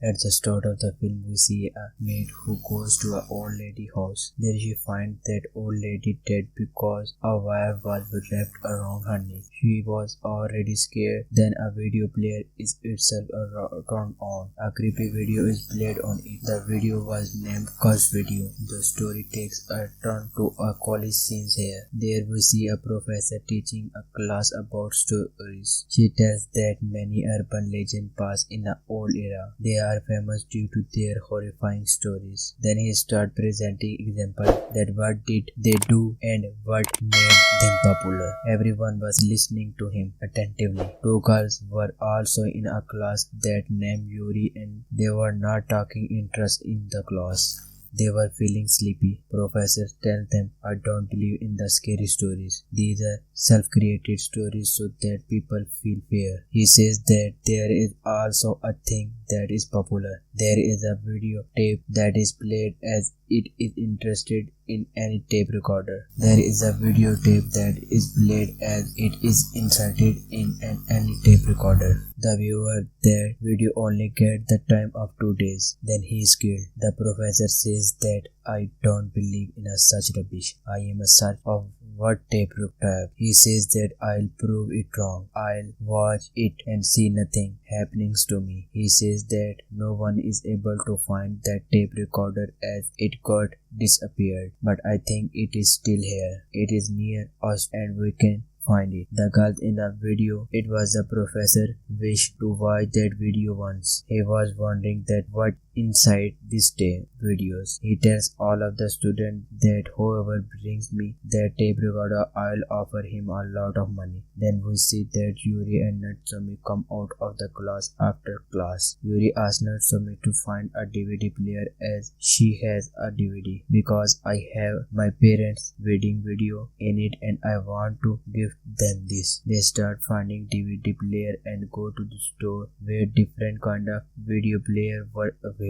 At the start of the film, we see a maid who goes to an old lady house. There she finds that old lady dead because a wire was wrapped around her neck. She was already scared. Then a video player is itself turned on. A creepy video is played on it. The video was named Curse Video. The story takes a turn to a college scene here. There we see a professor teaching a class about stories. She tells that many urban legends pass in the old era. They are famous due to their horrifying stories. Then he starts presenting examples that what did they do and what made them popular. Everyone was listening to him attentively. Two girls were also in a class that named Yuri, and they were not taking interest in the class. They were feeling sleepy. Professor tells them, I don't believe in the scary stories. These are self-created stories so that people feel fear. He says that there is also a thing that is popular. There is a video tape that is played as it is interested in any tape recorder. There is a videotape that is played as it is inserted in any tape recorder. The viewer that video only gets the time of 2 days. Then he is killed. The professor says that I don't believe in such rubbish. I am a search of what tape recorder. He says that I'll prove it wrong. I'll watch it and see nothing happening to me. He says that no one is able to find that tape recorder as it got disappeared. But I think it is still here. It is near us and we can find it. The girl in the video, it was the professor wished to watch that video once. He was wondering that what inside these tape videos. He tells all of the students that whoever brings me that tape recorder, I'll offer him a lot of money. Then we see that Yuri and Natsumi come out of the class after class. Yuri asks Natsumi to find a DVD player as she has a DVD because I have my parents' wedding video in it and I want to give them this. They start finding DVD player and go to the store where different kind of video player were available.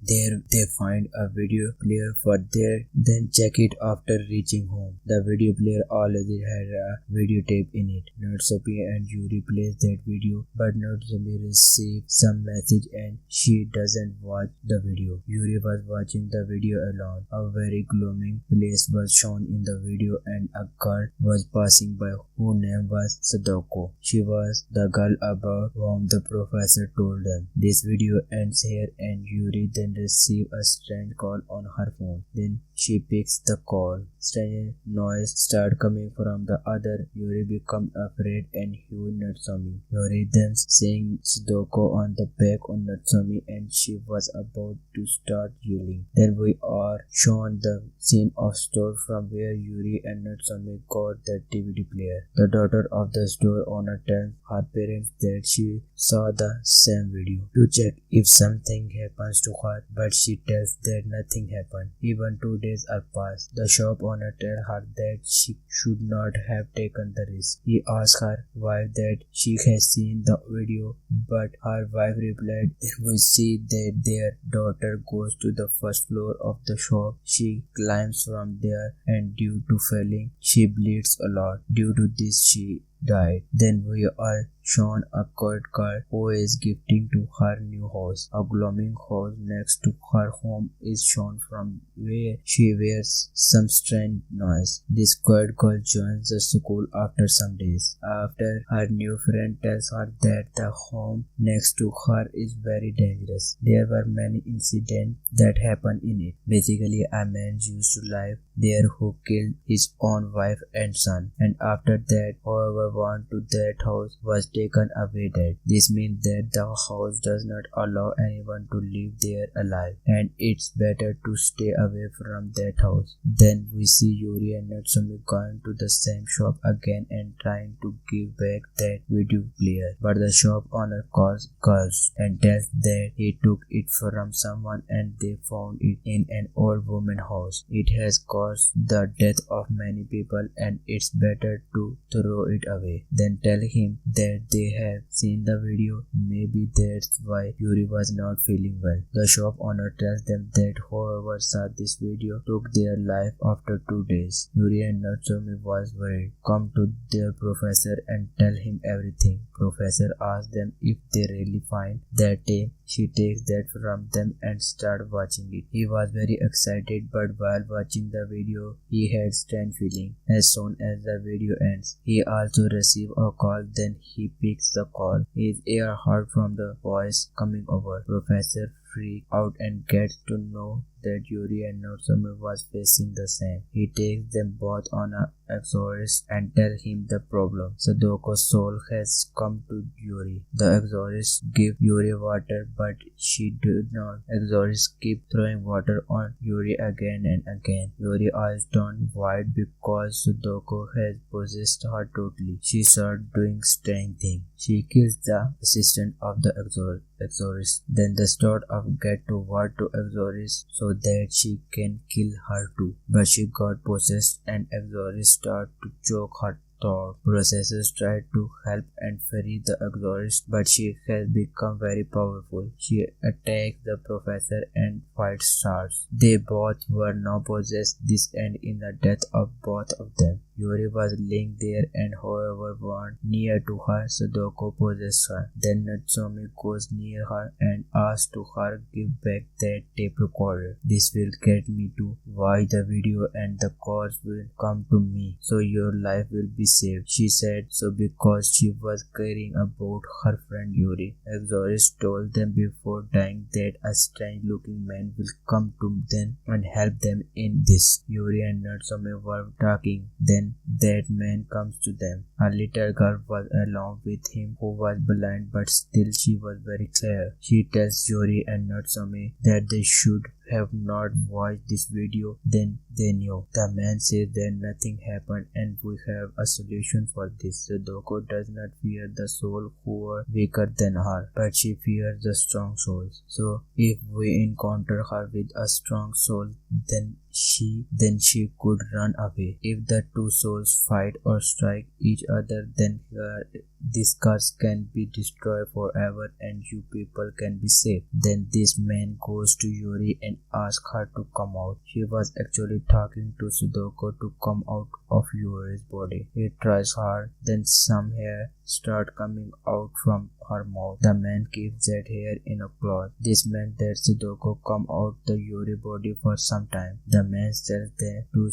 There they find a video player for their then check it after reaching home. The video player already had a videotape in it. Natsumi and Yuri plays that video, but Natsumi receives some message and she doesn't watch the video. Yuri was watching the video alone. A very gloomy place was shown in the video and a girl was passing by whose name was Sadako. She was the girl about whom the professor told them. This video ends here and Yuri then receives a strange call on her phone. Then she picks the call. Strange noise starts coming from the other. Yuri becomes afraid and hues Natsumi. Yuri then seeing Sadako on the back of Natsumi and she was about to start yelling. Then we are shown the scene of store from where Yuri and Natsumi got the DVD player. The daughter of the store owner tells her parents that she saw the same video to check if something happens to her, but she tells that nothing happened. Even 2 days are passed. The shop owner tells her that she should not have taken the risk. He asks her wife that she has seen the video, but her wife replied, then we see that their daughter goes to the first floor of the shop. She climbs from there and due to falling, she bleeds a lot. Due to this, she died. Then we are shown a quiet girl who is gifting to her new house. A glowing house next to her home is shown from where she hears some strange noise. This quiet girl joins the school after some days. After her new friend tells her that the home next to her is very dangerous. There were many incidents that happened in it. Basically, a man used to live there who killed his own wife and son, and after that, whoever went to that house was taken away dead. This means that the house does not allow anyone to live there alive, and it's better to stay away from that house. Then we see Yuri and Natsumi going to the same shop again and trying to give back that video player, but the shop owner calls curse and tells that he took it from someone and they found it in an old woman's house. It has caused the death of many people and it's better to throw it away. Then tell him that that they have seen the video. Maybe that's why Yuri was not feeling well. The shop owner tells them that whoever saw this video took their life after 2 days. Yuri and Natsume was worried. Come to their professor and tell him everything. Professor asks them if they really find that tape. She takes that from them and starts watching it. He was very excited, but while watching the video, he had strange feeling. As soon as the video ends, he also receives a call. Then he picks the call. His ear hurt from the voice coming over. Professor freaks out and gets to know that Yuri and Natsume was facing the same. He takes them both on an exorcist and tells him the problem. Sadoko's soul has come to Yuri. The exorcist gives Yuri water, but she did not. Exorcist keep throwing water on Yuri again and again. Yuri eyes turn white because Sadoko has possessed her totally. She starts doing strange things. She kills the assistant of the exorcist. Then the sort of get to what to exorcist so that she can kill her too. But she got possessed and exorcist start to choke her thought. Processors try to help and free the exorcist, but she has become very powerful. She attacks the professor and fight starts. They both were now possessed. This ends in the death of both of them. Yuri was laying there and whoever went near to her, Sadoko possessed her. Then Natsume goes near her and asks to her give back that tape recorder. This will get me to watch the video and the course will come to me, so your life will be saved. She said so because she was caring about her friend Yuri. Exorcist told them before dying that a strange looking man will come to them and help them in this. Yuri and Natsume were talking. Then that man comes to them. A little girl was along with him who was blind, but still she was very clear. She tells Yuri and Natsume that they should have not watched this video. Then they knew. The man says that nothing happened and we have a solution for this. Sadoko does not fear the soul who are weaker than her, but she fears the strong souls. So if we encounter her with a strong soul, then she could run away. If the two souls fight or strike each other, then this curse can be destroyed forever and you people can be saved. Then this man goes to Yuri and asks her to come out. She was actually talking to Sadoko to come out of Yuri's body. He tries hard, then some hair start coming out from her mouth. The man keeps that hair in a cloth. This meant that Sadoko come out the Yuri body for some time. The man tells them to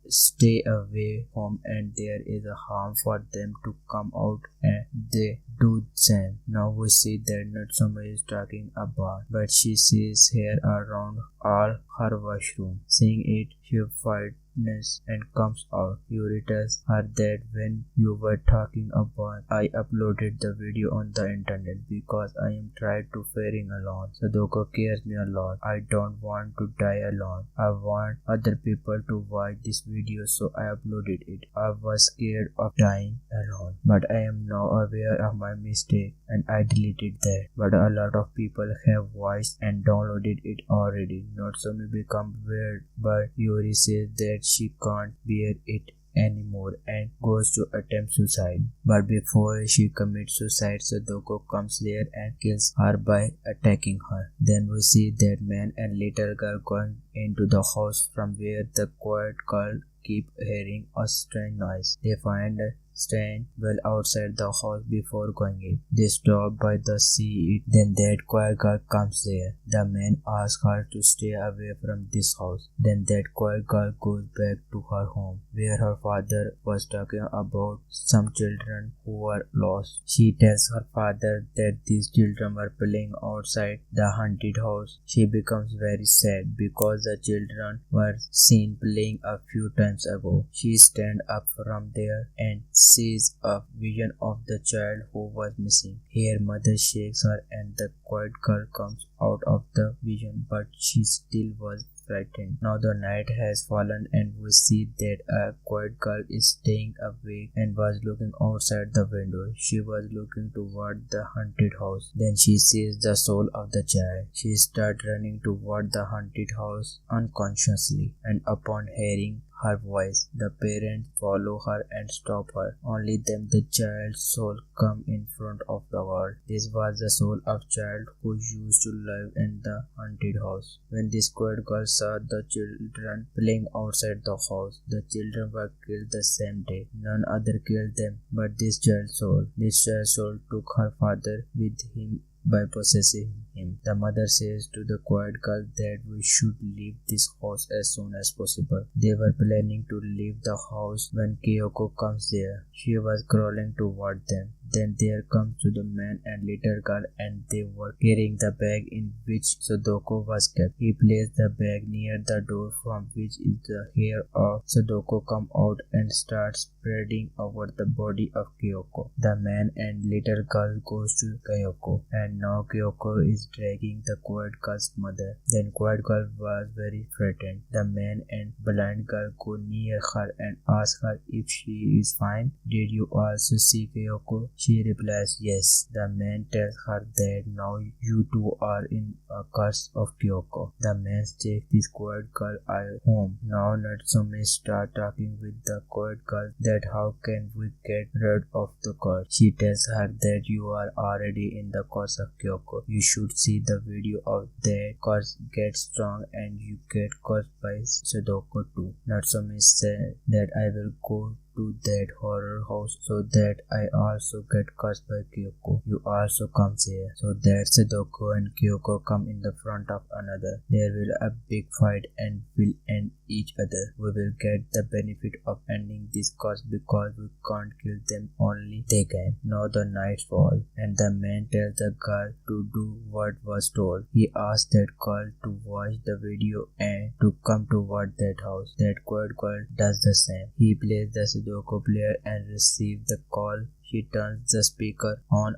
stay away from and there is a harm for them to come out and they do the same. Now we see that Natsume is talking about, but she sees hair around all her washroom. Seeing it, she frightens and comes out. Yuri tells her that when you were talking about, I uploaded the video on the internet because I am trying to faring alone. Sadoko cares me a lot. I don't want to die alone. I want other people to watch this video, so I uploaded it. I was scared of dying alone, but I am now aware of my mistake and I deleted that. But a lot of people have watched and downloaded it already. Natsume become weird, but Yuri says that she can't bear it anymore and goes to attempt suicide. But before she commits suicide, Sadoko comes there and kills her by attacking her. Then we see that man and little girl going into the house from where the quiet girl keep hearing a strange noise. They find a strange well outside the house before going in. They stop by the sea. Then that quiet girl comes there. The man asks her to stay away from this house. Then that quiet girl goes back to her home where her father was talking about some children who were lost. She tells her father that these children were playing outside the haunted house. She becomes very sad because the children were seen playing a few times ago. She stands up from there and sees a vision of the child who was missing. Her mother shakes her and the quiet girl comes out of the vision, but she still was frightened. Now the night has fallen and we see that a quiet girl is staying awake and was looking outside the window. She was looking toward the haunted house. Then she sees the soul of the child. She starts running toward the haunted house unconsciously, and upon hearing her voice. The parents follow her and stop her. Only then the child's soul come in front of the world. This was the soul of child who used to live in the haunted house. When the squid girl saw the children playing outside the house, the children were killed the same day. None other killed them but this child's soul. This child's soul took her father with him by possessing him. The mother says to the quiet girl that we should leave this house as soon as possible. They were planning to leave the house when Kyoko comes there. She was crawling toward them. Then there comes to the man and little girl, and they were carrying the bag in which Sadako was kept. He placed the bag near the door from which the hair of Sadako come out and starts spreading over the body of Kyoko. The man and little girl goes to Kyoko, and now Kyoko is dragging the quiet girl's mother. Then quiet girl was very frightened. The man and blind girl go near her and ask her if she is fine. Did you also see Kyoko? She replies yes. The man tells her that now you two are in a curse of Kyoko. The man takes this quiet girl home. Now Natsume starts talking with the quiet girl that how can we get rid of the curse. She tells her that you are already in the curse of Kyoko. You should see the video of that curse get strong and you get cursed by Sadako too. Natsume said that I will go to that horror house so that I also get cursed by Kyoko. You also come here. So that Sadako and Kyoko come in the front of another. There will a big fight and will end each other. We will get the benefit of ending this curse because we can't kill them, only they can. Now the night falls and the man tells the girl to do what was told. He asked that girl to watch the video and to come toward that house. That quiet girl does the same. He plays the Sudoku player and receives the call. She turns the speaker on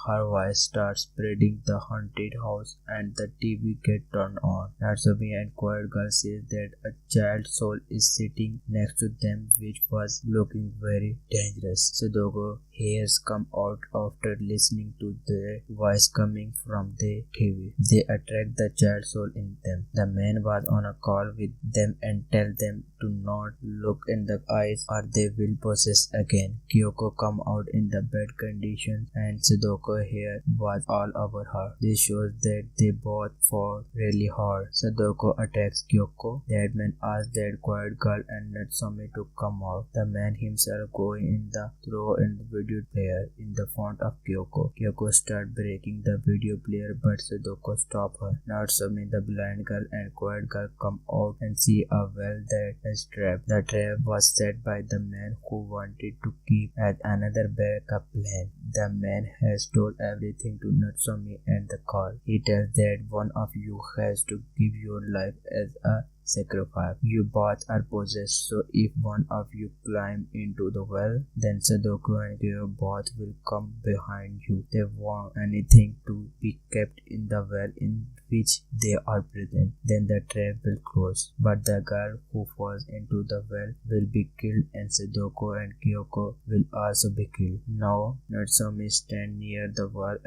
her voice starts spreading the haunted house and the TV gets turned on. Natsume and quiet girl says that a child's soul is sitting next to them which was looking very dangerous. Sadako hairs come out after listening to the voice coming from the TV. They attract the child soul in them. The man was on a call with them and tell them to not look in the eyes or they will possess again. Kyoko come out in the bad condition and Sadako hair was all over her. This shows that they both fought really hard. Sadako attacks Kyoko. That man asks that quiet girl and Natsume to come out. The man himself going in the throw in the video player in the front of Kyoko. Kyoko start breaking the video player but Sadako stop her. Natsume, the blind girl and quiet girl come out and see a well that is trapped. The trap was set by the man who wanted to keep at another backup plan. The man has told everything to Natsume and the girl. He tells that one of you has to give your life as a sacrifice. You both are possessed, so if one of you climb into the well, then Sadako and Kyo both will come behind you. They want anything to be kept in the well in which they are present. Then the trap will close. But the girl who falls into the well will be killed and Sadako and Kyoko will also be killed. Now Natsume stands near the well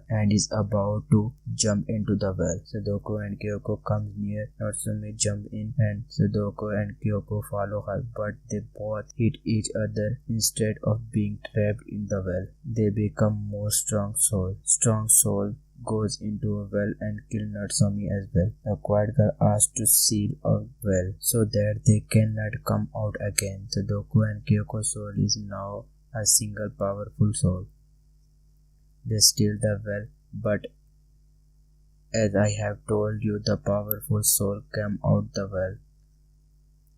and is about to jump into the well. Sadako and Kyoko comes near. Natsume jump in and Sadako and Kyoko follow her, but they both hit each other instead of being trapped in the well. They become more strong soul. Strong soul goes into a well and kill Natsume as well. The quiet girl asks to seal a well so that they cannot come out again. Sadako and Kyoko's soul is now a single powerful soul. They steal the well, but as I have told you, the powerful soul came out the well.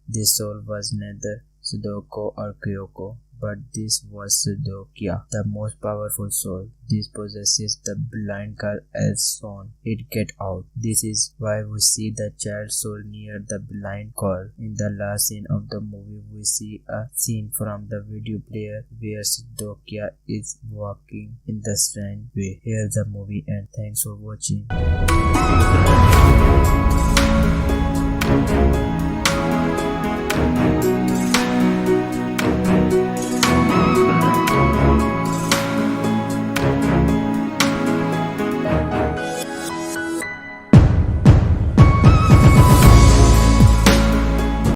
This soul was neither Sadako or Kyoko, but this was Sudokia, the most powerful soul. This possesses the blind girl as shown. It get out. This is why we see the child soul near the blind girl. In the last scene of the movie, we see a scene from the video player where Sudokia is walking in the strange way. Here's the movie and thanks for watching.